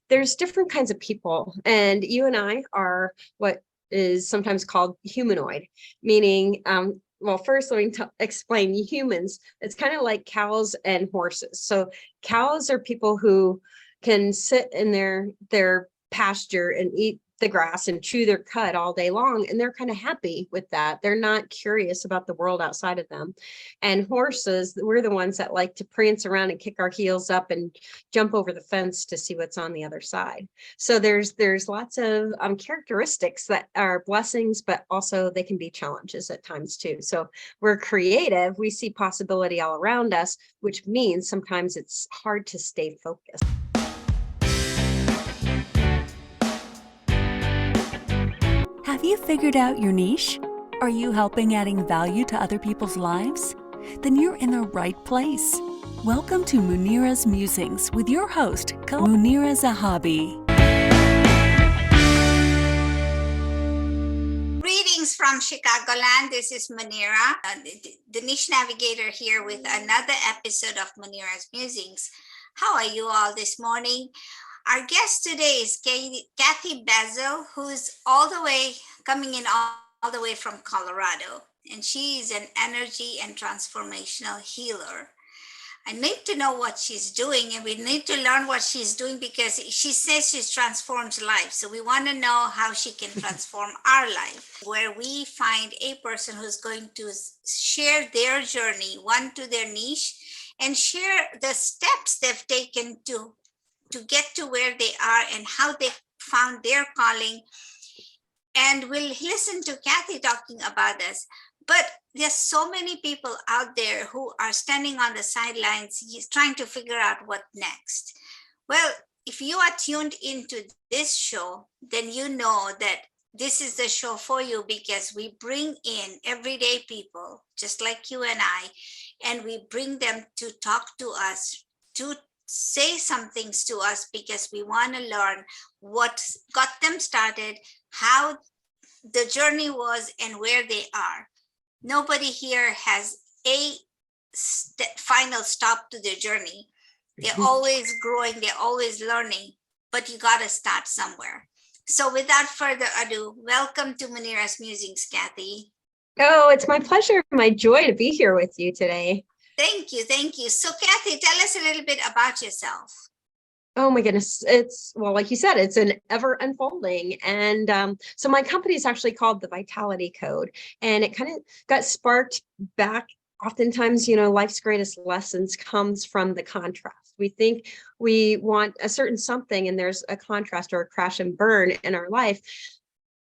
there's different kinds of people, and you and I are what is sometimes called humanoid, meaning, well, first let me explain humans. It's kind of like cows and horses. So cows are people who can sit in their pasture and eat the grass and chew their cud all day long, and they're kind of happy with that. They're not curious about the world outside of them. And horses, we're the ones that like to prance around and kick our heels up and jump over the fence to see what's on the other side. So there's lots of characteristics that are blessings, but also they can be challenges at times too. So we're creative, we see possibility all around us, which means sometimes it's hard to stay focused. Have you figured out your niche? Are you helping adding value to other people's lives? Then you're in the right place. Welcome to Munira's Musings with your host, Munira Zahabi. Greetings from Chicagoland. This is Munira, the niche navigator here with another episode of Munira's Musings. How are you all this morning? Our guest today is Kathy Basel, who's coming in all the way from Colorado, and she is an energy and transformational healer. I need to know what she's doing, and we need to learn what she's doing because she says she's transformed lives. So we want to know how she can transform our life, where we find a person who's going to share their journey, one to their niche, and share the steps they've taken to get to where they are and how they found their calling. And we'll listen to Kathy talking about this. But there's so many people out there who are standing on the sidelines trying to figure out what next. Well, if you are tuned into this show, then you know that this is the show for you, because we bring in everyday people just like you and I, and we bring them to talk to us, to say some things to us, because we want to learn what got them started, how the journey was, and where they are. Nobody here has a final stop to their journey. They're always growing, they're always learning, but you got to start somewhere. So without further ado, welcome to Munira's Musings, Kathy. Oh, it's my pleasure, my joy to be here with you today. Thank you. So Kathy, tell us a little bit about yourself. Oh my goodness. Well, like you said, it's an ever unfolding. And so my company is actually called the Vitality Code, and it kind of got sparked back. Oftentimes, life's greatest lessons comes from the contrast. We think we want a certain something, and there's a contrast or a crash and burn in our life.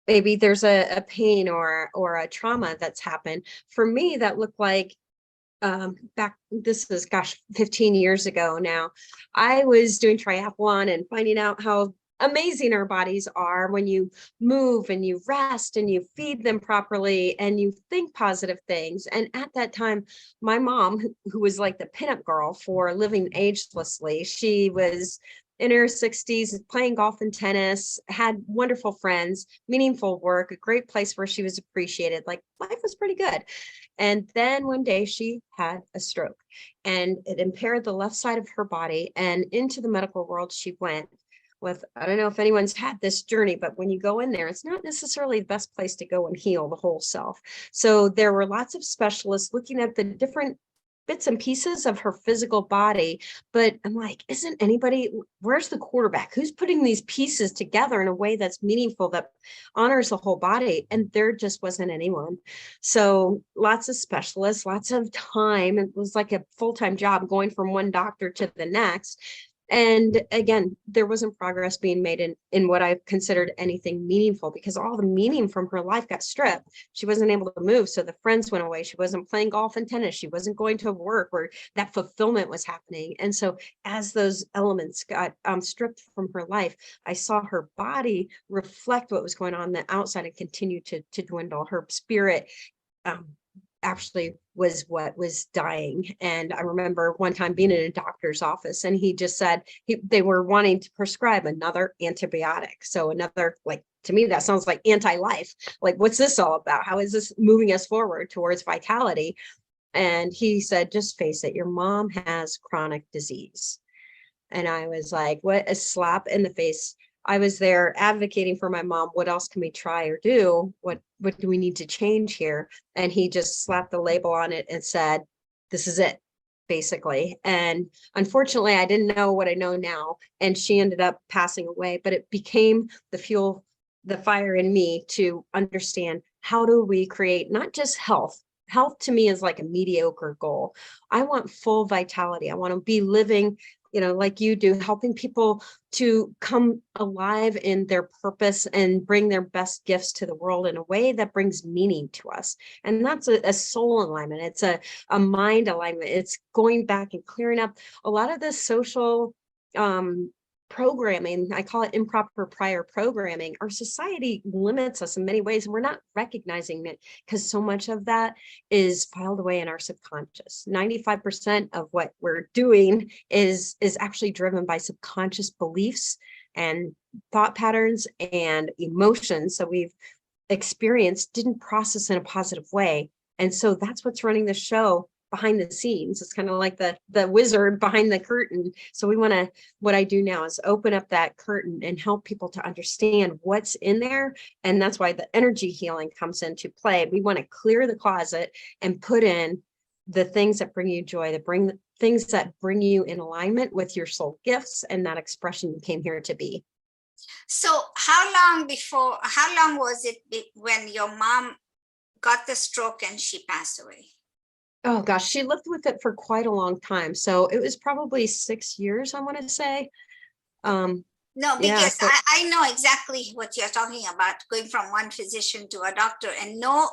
Maybe there's a pain or a trauma that's happened. For me, that looked like this is 15 years ago now. I was doing triathlon and finding out how amazing our bodies are when you move and you rest and you feed them properly and you think positive things. And at that time, my mom, who was like the pinup girl for living agelessly, she was in her 60s, playing golf and tennis, had wonderful friends, meaningful work, a great place where she was appreciated. Like, life was pretty good. And then one day she had a stroke, and it impaired the left side of her body, and into the medical world she went with, I don't know if anyone's had this journey, but when you go in there, it's not necessarily the best place to go and heal the whole self. So there were lots of specialists looking at the different bits and pieces of her physical body, but I'm like, where's the quarterback? Who's putting these pieces together in a way that's meaningful, that honors the whole body? And there just wasn't anyone. So lots of specialists, lots of time. It was like a full-time job going from one doctor to the next. And again, there wasn't progress being made in what I considered anything meaningful, because all the meaning from her life got stripped. She wasn't able to move, so the friends went away. She wasn't playing golf and tennis. She wasn't going to work where that fulfillment was happening. And so as those elements got stripped from her life, I saw her body reflect what was going on the outside and continue to dwindle. Her spirit actually was what was dying. And I remember one time being in a doctor's office, and he just said they were wanting to prescribe another antibiotic. So another, like, to me, that sounds like anti-life. Like, what's this all about? How is this moving us forward towards vitality? And he said, just face it, your mom has chronic disease. And I was like, what a slap in the face. I was there advocating for my mom. What else can we try or do? What do we need to change here? And he just slapped the label on it and said, this is it, basically. And unfortunately, I didn't know what I know now. And she ended up passing away, but it became the fuel, the fire in me to understand, how do we create not just health? Health to me is like a mediocre goal. I want full vitality. I want to be living, like you do, helping people to come alive in their purpose and bring their best gifts to the world in a way that brings meaning to us. And that's a soul alignment. It's a mind alignment. It's going back and clearing up a lot of the social programming. I call it improper prior programming. Our society limits us in many ways, and we're not recognizing it because so much of that is filed away in our subconscious. 95% of what we're doing is actually driven by subconscious beliefs and thought patterns and emotions that we've experienced, didn't process in a positive way. And so that's what's running the show behind the scenes. It's kind of like the wizard behind the curtain. So what I do now is open up that curtain and help people to understand what's in there. And that's why the energy healing comes into play. We want to clear the closet and put in the things that bring you joy, the things that bring you in alignment with your soul gifts and that expression you came here to be. So how long was it when your mom got the stroke and she passed away? Oh gosh, she lived with it for quite a long time. So it was probably 6 years, I want to say. No, Yeah, because so I know exactly what you're talking about, going from one physician to a doctor, and my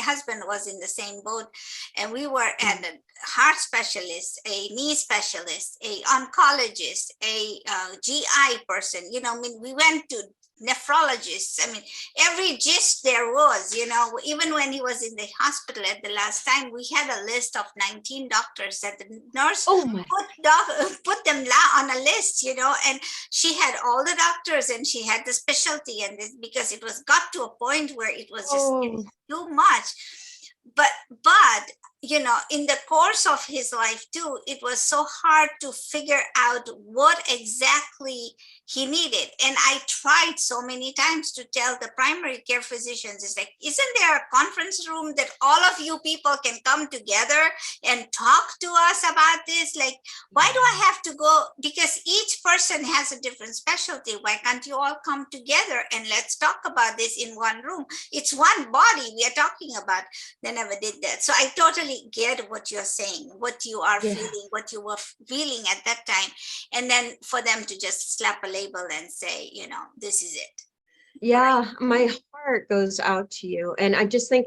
husband was in the same boat, and we were at a heart specialist, a knee specialist, a oncologist, a GI person. I mean, we went to nephrologists. I mean, every gist there was. Even when he was in the hospital at the last time, we had a list of 19 doctors that the nurse oh my, put them on a list, and she had all the doctors and she had the specialty, and this, because it was got to a point where it was just oh, too much. But in the course of his life too, it was so hard to figure out what exactly he needed. And I tried so many times to tell the primary care physicians, it's like, isn't there a conference room that all of you people can come together and talk to us about this? Like, why do I have to go? Because each person has a different specialty. Why can't you all come together and let's talk about this in one room? It's one body we are talking about. They never did that. So I totally get what you're saying, what you are feeling, what you were feeling at that time. And then for them to just slap a label and say, this is it. yeah, my heart goes out to you. And I just think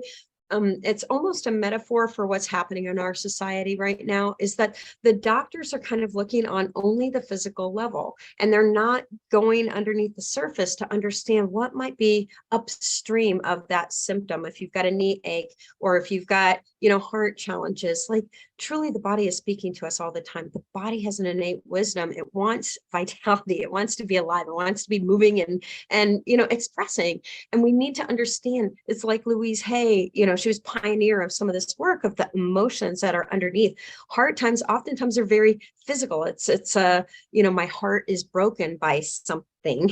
it's almost a metaphor for what's happening in our society right now, is that the doctors are kind of looking on only the physical level, and they're not going underneath the surface to understand what might be upstream of that symptom. If you've got a knee ache, or if you've got, heart challenges, like truly the body is speaking to us all the time. The body has an innate wisdom. It wants vitality. It wants to be alive. It wants to be moving and expressing. And we need to understand, it's like Louise Hay, she was pioneer of some of this work of the emotions that are underneath. Hard times oftentimes are very physical. It's my heart is broken by something,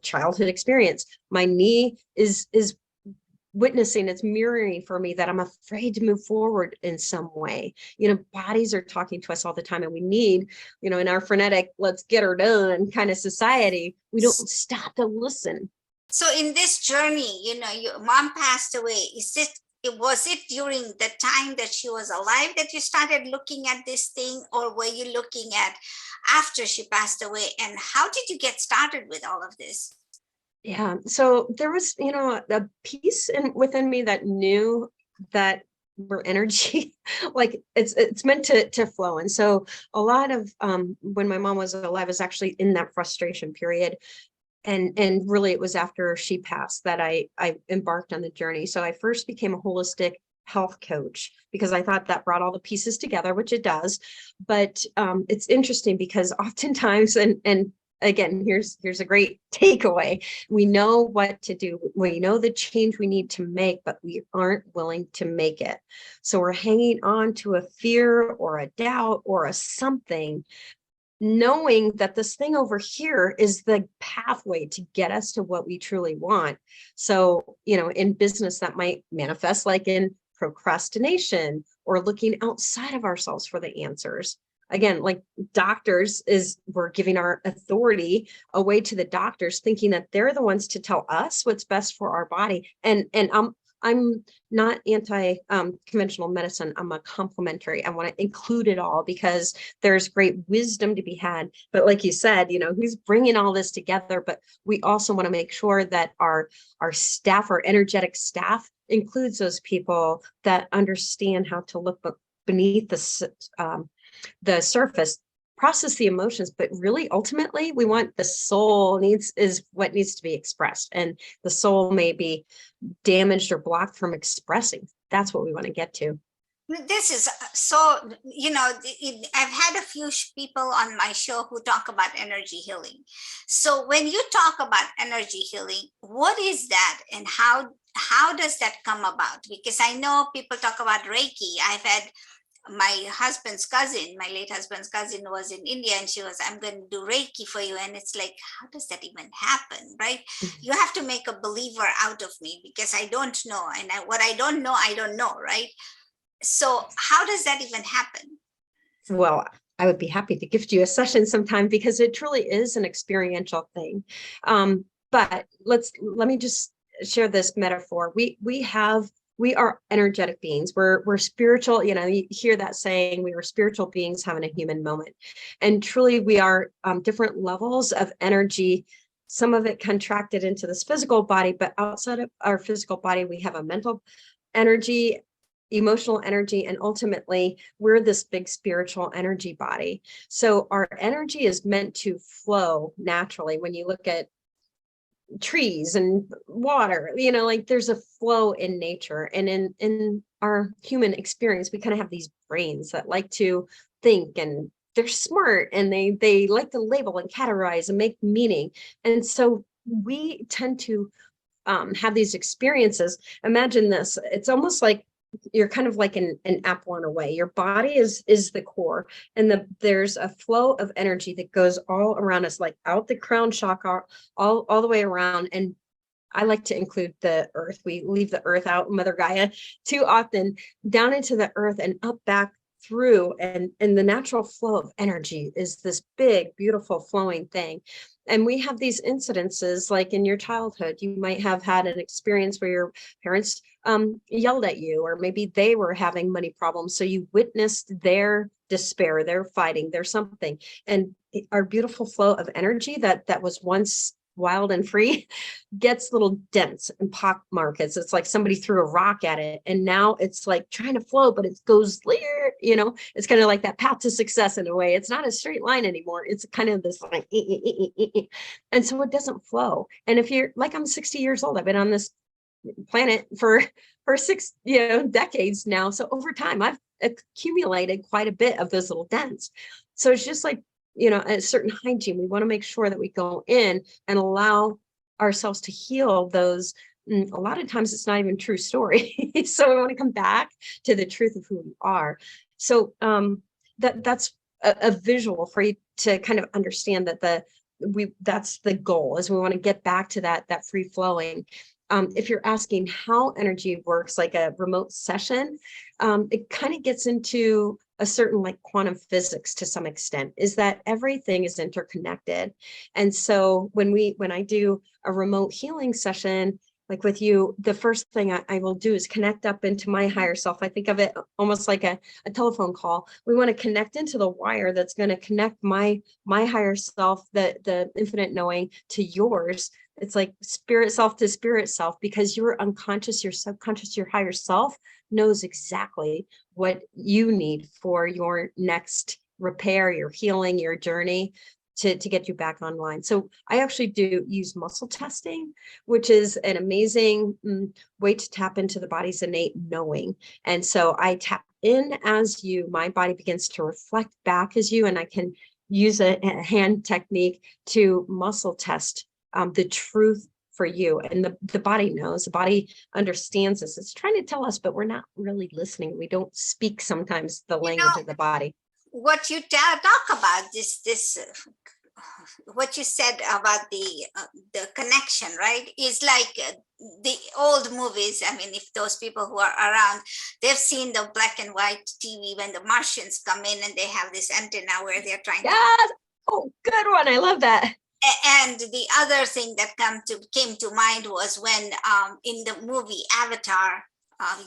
childhood experience. My knee is witnessing, it's mirroring for me that I'm afraid to move forward in some way. Bodies are talking to us all the time, and we need, in our frenetic, let's get her done kind of society, we don't stop to listen. So in this journey, your mom passed away. Was it during the time that she was alive that you started looking at this thing, or were you looking at after she passed away? And how did you get started with all of this? Yeah, so there was, a piece within me that knew that we're energy, like it's meant to flow. And so a lot of when my mom was alive was actually in that frustration period. And really it was after she passed that I embarked on the journey. So I first became a holistic health coach because I thought that brought all the pieces together, which it does. But it's interesting because oftentimes, and again, here's a great takeaway. We know what to do. We know the change we need to make, but we aren't willing to make it. So we're hanging on to a fear or a doubt or a something, knowing that this thing over here is the pathway to get us to what we truly want. So, in business, that might manifest like in procrastination or looking outside of ourselves for the answers. Again, like doctors, we're giving our authority away to the doctors, thinking that they're the ones to tell us what's best for our body. And I'm not anti conventional medicine. I'm a complementary. I want to include it all because there's great wisdom to be had. But like you said, who's bringing all this together? But we also want to make sure that our staff, our energetic staff, includes those people that understand how to look beneath the surface, process the emotions, but really ultimately we want the soul is what needs to be expressed, and the soul may be damaged or blocked from expressing. That's what we want to get to. This is so, I've had a few people on my show who talk about energy healing. So when you talk about energy healing, what is that, and how does that come about? Because I know people talk about Reiki. I've had my husband's cousin, my late husband's cousin, was in India, and she was, I'm going to do Reiki for you. And it's like, how does that even happen, right? You have to make a believer out of me because I don't know. And what I don't know, right? So how does that even happen? Well, I would be happy to gift you a session sometime because it truly is an experiential thing. But let me just share this metaphor. We are energetic beings. We're spiritual. You hear that saying, we are spiritual beings having a human moment. And truly we are different levels of energy, some of it contracted into this physical body, but outside of our physical body, we have a mental energy, emotional energy, and ultimately we're this big spiritual energy body. So our energy is meant to flow naturally. When you look at trees and water, like there's a flow in nature. And in our human experience, we kind of have these brains that like to think, and they're smart, and they like to label and categorize and make meaning. And so we tend to have these experiences. Imagine this. It's almost like you're kind of like an apple in a way. Your body is the core, and there's a flow of energy that goes all around us, like out the crown chakra, all the way around. And I like to include the earth. We leave the earth out, Mother Gaia, too often, down into the earth and up back through. And the natural flow of energy is this big, beautiful flowing thing. And we have these incidences, like in your childhood, you might have had an experience where your parents yelled at you, or maybe they were having money problems. So you witnessed their despair, their fighting, their something. And our beautiful flow of energy that was once wild and free gets little dents and pock markets. It's like somebody threw a rock at it, and now it's like trying to flow, but it goes it's kind of like that path to success in a way. It's not a straight line anymore. It's kind of this like and so it doesn't flow. And if you're like, I'm 60 years old, I've been on this planet for 6 decades now. So over time I've accumulated quite a bit of those little dents. So it's just like, a certain hygiene. We want to make sure that we go in and allow ourselves to heal those. A lot of times it's not even true story. So we want to come back to the truth of who we are. So that's a visual for you to kind of understand that that's the goal, is we want to get back to that free flowing. If you're asking how energy works, like a remote session, it kind of gets into a certain like quantum physics to some extent, is that everything is interconnected. And so when I do a remote healing session, like with you, the first thing I will do is connect up into my higher self. I think of it almost like a telephone call. We want to connect into the wire that's going to connect my higher self, the infinite knowing, to yours. It's like spirit self to spirit self, because your unconscious, your subconscious, your higher self knows exactly what you need for your next repair, your healing, your journey to get you back online. So I actually do use muscle testing, which is an amazing way to tap into the body's innate knowing. And so I tap in as you, my body begins to reflect back as you, and I can use a hand technique to muscle test the truth for you. And the body knows, the body understands this. It's trying to tell us, but we're not really listening. We don't speak sometimes the language of the body. What you talk about what you said about the connection, right, is like the old movies. I mean, if those people who are around, they've seen the black and white TV when the Martians come in and they have this antenna where they're trying to. Oh, good one. I love that. And the other thing that came to mind was when in the movie Avatar,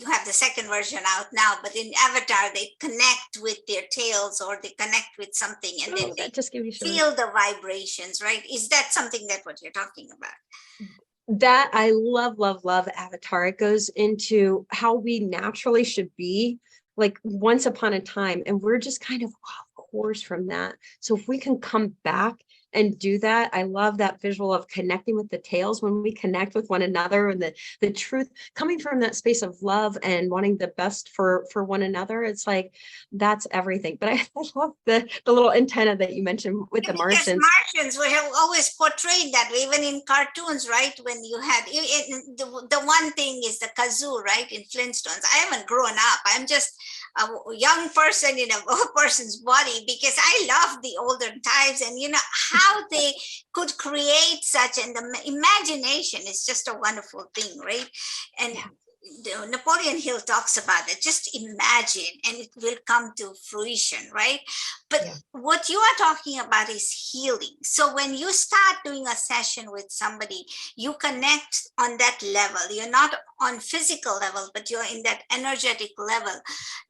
you have the second version out now, but in Avatar, they connect with their tails or they connect with something and then they just give you feel the vibrations, right? Is that something that what you're talking about? That I love, love, love Avatar. It goes into how we naturally should be like once upon a time. And we're just kind of off course from that. So if we can come back and do that, I love that visual of connecting with the tails when we connect with one another and the truth coming from that space of love and wanting the best for one another. It's like, that's everything. But I love the little antenna that you mentioned with the Martians. Martians, we have always portrayed that even in cartoons, right? When you had the one thing is the kazoo, right? In Flintstones. I haven't grown up. I'm just a young person in a person's body because I love the older times and how they could create such, and the imagination is just a wonderful thing, right? And Napoleon Hill talks about it. Just imagine and it will come to fruition, right? But what you are talking about is healing. So when you start doing a session with somebody, you connect on that level. You're not on physical level, but you're in that energetic level.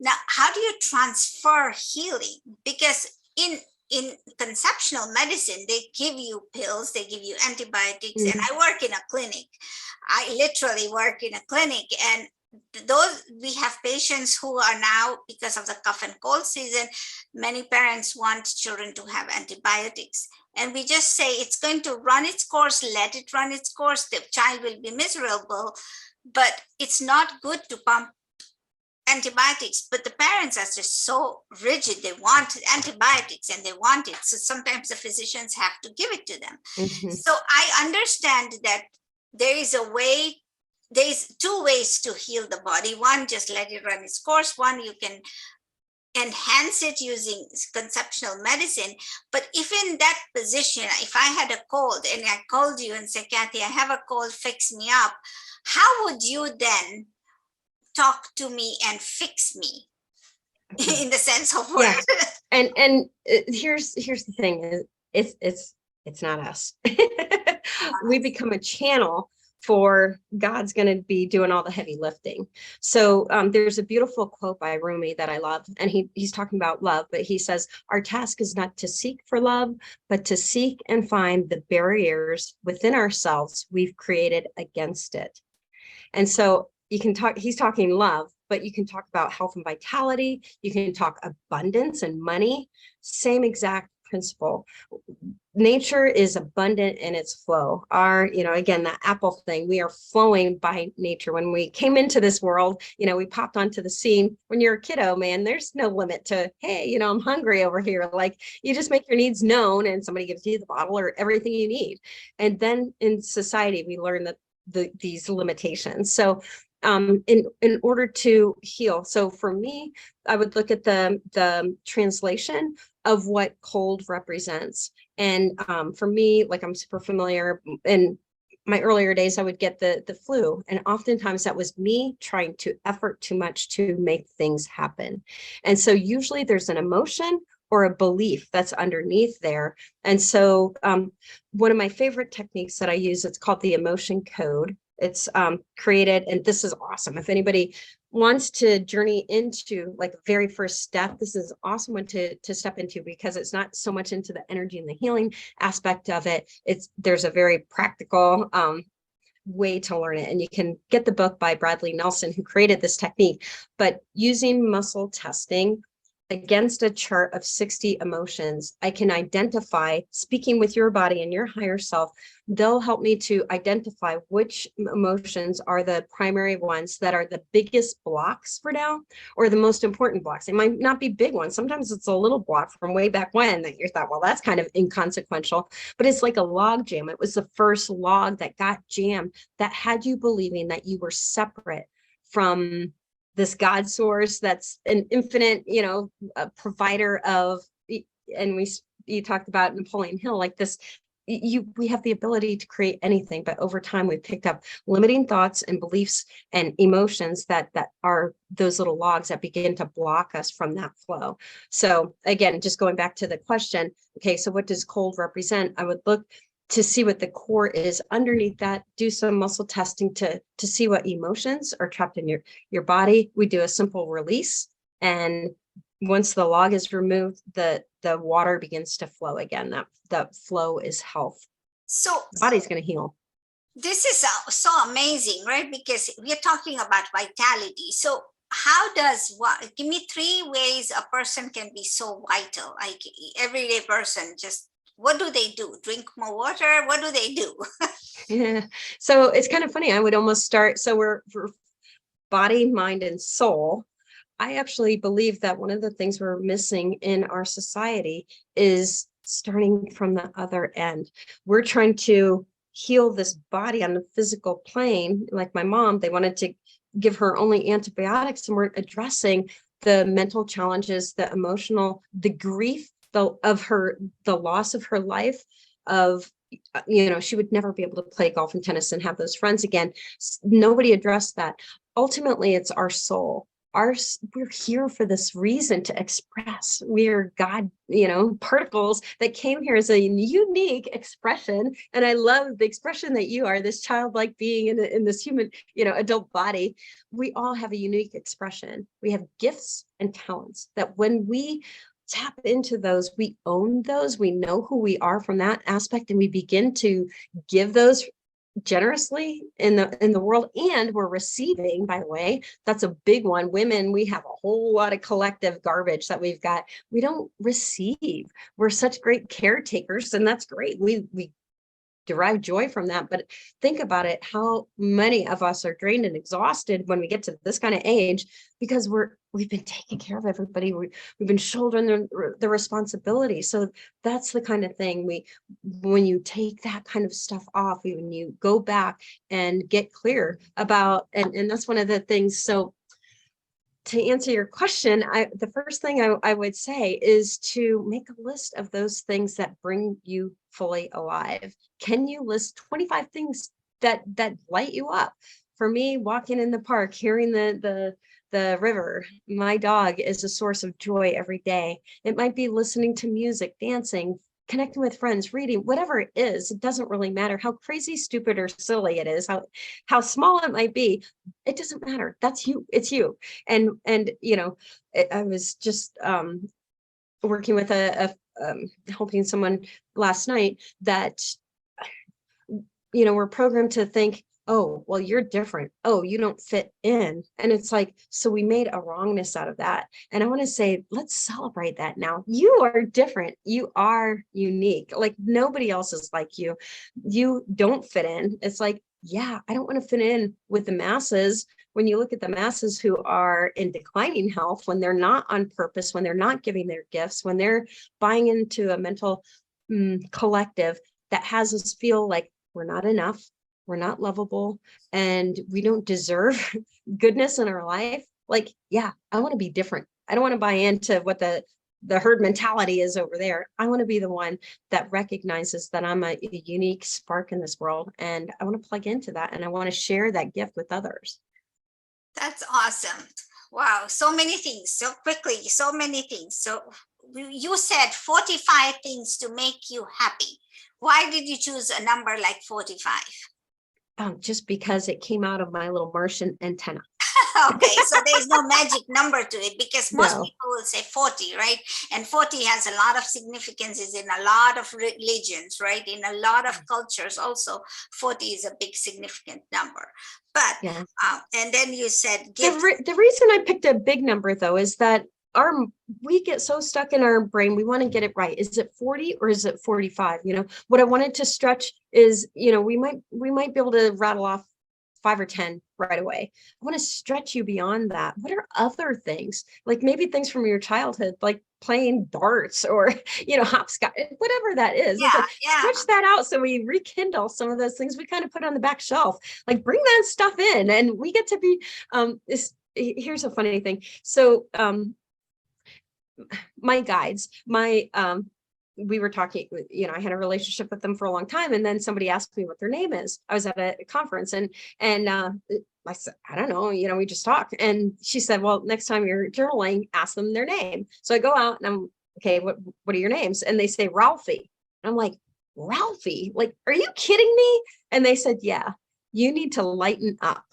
Now, how do you transfer healing? Because in conceptual medicine, they give you pills, they give you antibiotics, and I work in a clinic. I literally work in a clinic, and we have patients who are now, because of the cough and cold season, many parents want children to have antibiotics. And we just say it's going to run its course, let it run its course, the child will be miserable, but it's not good to pump antibiotics. But the parents are just so rigid. They want antibiotics and they want it. So sometimes the physicians have to give it to them. So I understand that there's two ways to heal the body. One, just let it run its course. One, you can enhance it using conceptual medicine. But if in that position, if I had a cold and I called you and said, Kathy, I have a cold, fix me up, how would you then talk to me and fix me in the sense of word? And here's the thing, it's not us. We become a channel for God's going to be doing all the heavy lifting. So there's a beautiful quote by Rumi that I love, and he's talking about love, but he says, our task is not to seek for love, but to seek and find the barriers within ourselves we've created against it. And so you can talk, he's talking love, but you can talk about health and vitality. You can talk abundance and money, same exact principle. Nature is abundant in its flow. Again, that apple thing, we are flowing by nature. When we came into this world, we popped onto the scene. When you're a kiddo, man, there's no limit to, hey, I'm hungry over here. Like, you just make your needs known and somebody gives you the bottle or everything you need. And then in society, we learn that these limitations. So in order to heal. So for me, I would look at the translation of what cold represents. And for me, like, I'm super familiar in my earlier days, I would get the flu. And oftentimes that was me trying to effort too much to make things happen. And so usually there's an emotion or a belief that's underneath there. And so one of my favorite techniques that I use, it's called the emotion code. It's created, and this is awesome. If anybody wants to journey into like the very first step, this is an awesome one to step into, because it's not so much into the energy and the healing aspect of it. There's a very practical way to learn it. And you can get the book by Bradley Nelson, who created this technique. But using muscle testing against a chart of 60 emotions, I can identify, speaking with your body and your higher self, they'll help me to identify which emotions are the primary ones that are the biggest blocks for now, or the most important blocks. They might not be big ones. Sometimes it's a little block from way back when that you thought, well, that's kind of inconsequential, but it's like a log jam. It was the first log that got jammed that had you believing that you were separate from this God source that's an infinite, provider of, and you talked about Napoleon Hill, like this, we have the ability to create anything, but over time we've picked up limiting thoughts and beliefs and emotions that are those little logs that begin to block us from that flow. So again, just going back to the question, okay, so what does cold represent? I would look to see what the core is underneath that, do some muscle testing to see what emotions are trapped in your body. We do a simple release, and once the log is removed, the water begins to flow again. That flow is health. So the body's going to heal. This is so amazing, right? Because we're talking about vitality. So give me 3 ways a person can be so vital, like everyday person, just what do they do? Drink more water? What do they do? Yeah. So it's kind of funny. I would almost start. So we're body, mind, and soul. I actually believe that one of the things we're missing in our society is starting from the other end. We're trying to heal this body on the physical plane. Like my mom, they wanted to give her only antibiotics, and we're addressing the mental challenges, the emotional, the grief the loss of her life, of she would never be able to play golf and tennis and have those friends again. Nobody addressed that. Ultimately, it's our soul. We're here for this reason to express. We are God, particles that came here as a unique expression. And I love the expression that you are, this childlike being in this human, adult body. We all have a unique expression. We have gifts and talents that when we tap into those, we own those, we know who we are from that aspect, and we begin to give those generously in the world. And we're receiving, by the way, that's a big one. Women, we have a whole lot of collective garbage that we've got. We don't receive. We're such great caretakers, and that's great. We derive joy from that. But think about it, how many of us are drained and exhausted when we get to this kind of age, because we've been taking care of everybody. We've been shouldering the responsibility. So that's the kind of thing when you take that kind of stuff off, when you go back and get clear about, and that's one of the things. So to answer your question, the first thing I would say is to make a list of those things that bring you fully alive. Can you list 25 things that light you up? For me, walking in the park, hearing the river, my dog is a source of joy every day. It might be listening to music, dancing, connecting with friends, reading, whatever it is. It doesn't really matter how crazy, stupid, or silly it is, how small it might be. It doesn't matter. That's you. It's you. And I was just working with helping someone last night that we're programmed to think, oh, well, you're different. Oh, you don't fit in. And it's like, so we made a wrongness out of that. And I want to say, let's celebrate that now. You are different. You are unique. Like nobody else is like you. You don't fit in. It's like, yeah, I don't want to fit in with the masses. When you look at the masses who are in declining health, when they're not on purpose, when they're not giving their gifts, when they're buying into a mental collective that has us feel like we're not enough, we're not lovable, and we don't deserve goodness in our life. Like, yeah, I want to be different. I don't want to buy into what the herd mentality is over there. I want to be the one that recognizes that I'm a unique spark in this world, and I want to plug into that, and I want to share that gift with others. That's awesome. Wow, so many things, so quickly, so many things. So you said 45 things to make you happy. Why did you choose a number like 45? Just because it came out of my little Martian antenna. Okay, so there's no magic number to it, because most No. people will say 40, right? And 40 has a lot of significances in a lot of religions, right? In a lot of cultures also, 40 is a big significant number. But, Yeah. and then you said The reason I picked a big number, though, is that we get so stuck in our brain. We want to get it right. Is it 40 or is it 45? What I wanted to stretch is, we might be able to rattle off 5 or 10 right away. I want to stretch you beyond that. What are other things? Like maybe things from your childhood, like playing darts or, hopscotch, whatever that is. It's like stretch that out so we rekindle some of those things we kind of put on the back shelf. Like bring that stuff in, and we get to be here's a funny thing. So my guides, we were talking, I had a relationship with them for a long time. And then somebody asked me what their name is. I was at a conference and I said, I don't know, we just talk. And she said, well, next time you're journaling, ask them their name. So I go out and I'm, okay, what are your names? And they say Ralphie. And I'm like, Ralphie, like, are you kidding me? And they said, yeah, you need to lighten up.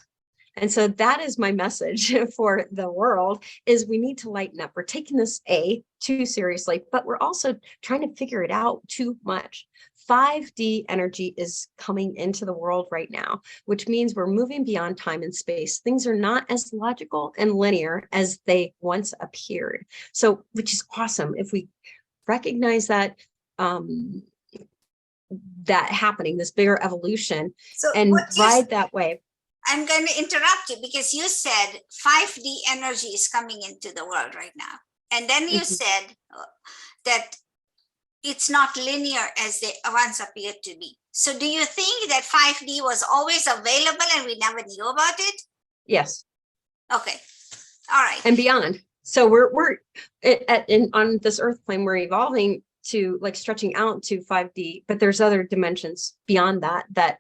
And so that is my message for the world, is we need to lighten up. We're taking this too seriously, but we're also trying to figure it out too much. 5D energy is coming into the world right now, which means we're moving beyond time and space. Things are not as logical and linear as they once appeared. So, which is awesome. If we recognize that, that happening, this bigger evolution, and ride that wave. I'm going to interrupt you because you said 5D energy is coming into the world right now. And then you said that it's not linear as they once appeared to be. So do you think that 5D was always available and we never knew about it? Yes. Okay. All right. And beyond. So we're on this earth plane, we're evolving to like stretching out to 5D, but there's other dimensions beyond that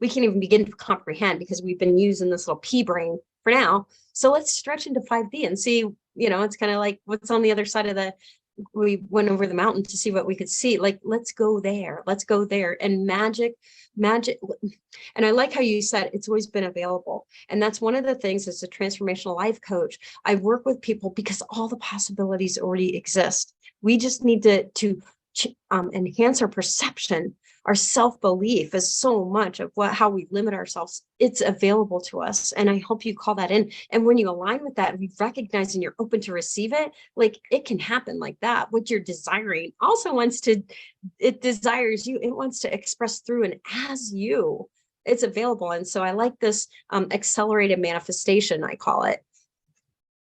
we can't even begin to comprehend because we've been using this little pea brain for now. So let's stretch into 5D and see, it's kind of like what's on the other side of we went over the mountain to see what we could see. Like, let's go there. And magic. And I like how you said it's always been available. And that's one of the things as a transformational life coach, I work with people because all the possibilities already exist. We just need to enhance our perception. Our self-belief is so much of how we limit ourselves. It's available to us. And I hope you call that in. And when you align with that, we recognize and you're open to receive it, like it can happen like that. What you're desiring also it desires you. It wants to express through and as you. It's available. And so I like this accelerated manifestation, I call it.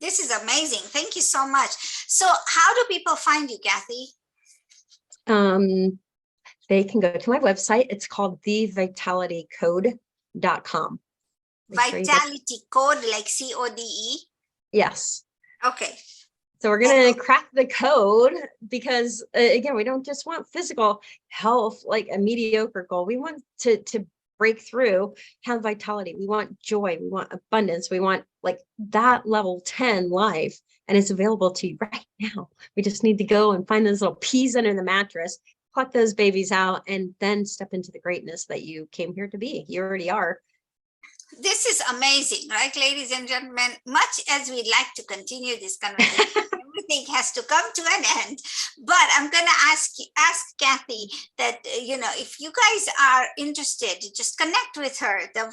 This is amazing. Thank you so much. So how do people find you, Kathy? They can go to my website. It's called thevitalitycode.com. Vitality code, like CODE? Yes. Okay. So we're going to crack the code because, again, we don't just want physical health, like a mediocre goal. We want to break through, have vitality. We want joy. We want abundance. We want like that level 10 life. And it's available to you right now. We just need to go and find those little peas under the mattress, pluck those babies out, and then step into the greatness that you came here to be. You already are. This is amazing, right, ladies and gentlemen? Much as we'd like to continue this conversation, everything has to come to an end. But I'm going to ask Kathy that, if you guys are interested, just connect with her, the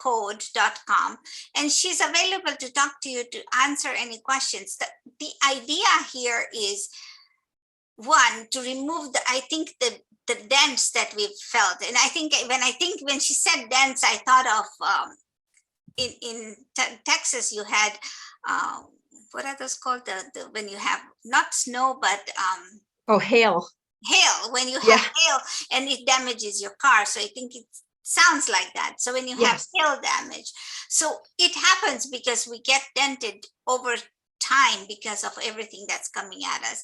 vitalitycode.com, and she's available to talk to you, to answer any questions. The idea here is, one, to remove the dents that we've felt. And I think when she said dents, I thought of in Texas, you had what are those called? When you have not snow, but hail. When you have hail and it damages your car. So I think it sounds like that. So when you have hail damage, so it happens because we get dented over time because of everything that's coming at us.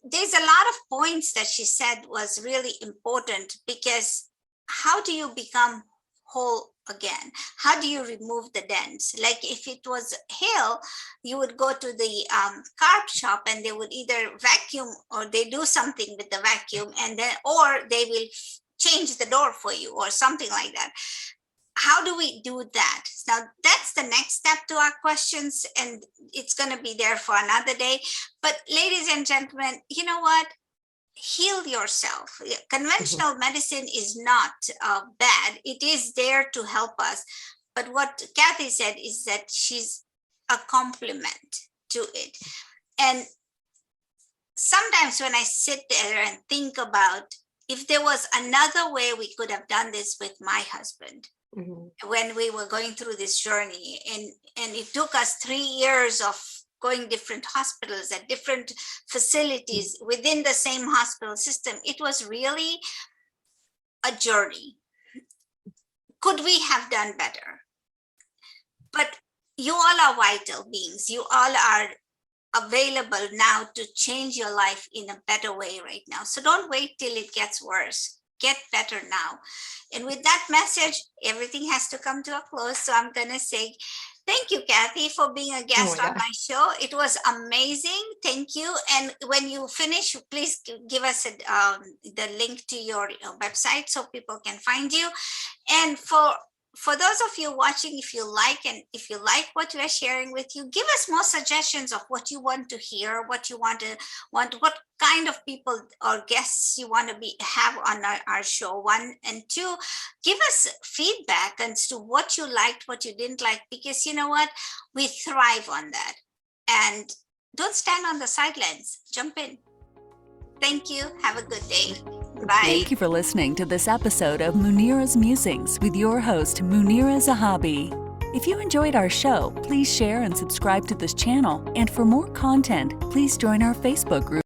There's a lot of points that she said was really important, because how do you become whole again? How do you remove the dents? Like if it was hail, you would go to the carp shop and they would either vacuum or they do something with the vacuum, and then, or they will change the door for you or something like that. How do we do that? Now, that's the next step to our questions, and it's going to be there for another day. But ladies and gentlemen, you know what? Heal yourself. Conventional medicine is not bad. It is there to help us. But what Kathy said is that she's a complement to it. And sometimes when I sit there and think about if there was another way we could have done this with my husband, when we were going through this journey, and it took us 3 years of going different hospitals at different facilities within the same hospital system. It was really a journey. Could we have done better? But you all are vital beings. You all are available now to change your life in a better way right now. So don't wait till it gets worse. Get better now. And with that message, everything has to come to a close. So I'm going to say, thank you, Kathy, for being a guest on my show. It was amazing. Thank you. And when you finish, please give us the link to your website so people can find you. And for those of you watching, if you like what we are sharing with you, give us more suggestions of what you want to hear, what you want, what kind of people or guests you want to have on our show. 1 and 2, give us feedback as to what you liked, what you didn't like, because you know what, we thrive on that. And don't stand on the sidelines, jump in. Thank you. Have a good day. Bye. Thank you for listening to this episode of Munira's Musings with your host, Munira Zahabi. If you enjoyed our show, please share and subscribe to this channel. And for more content, please join our Facebook group.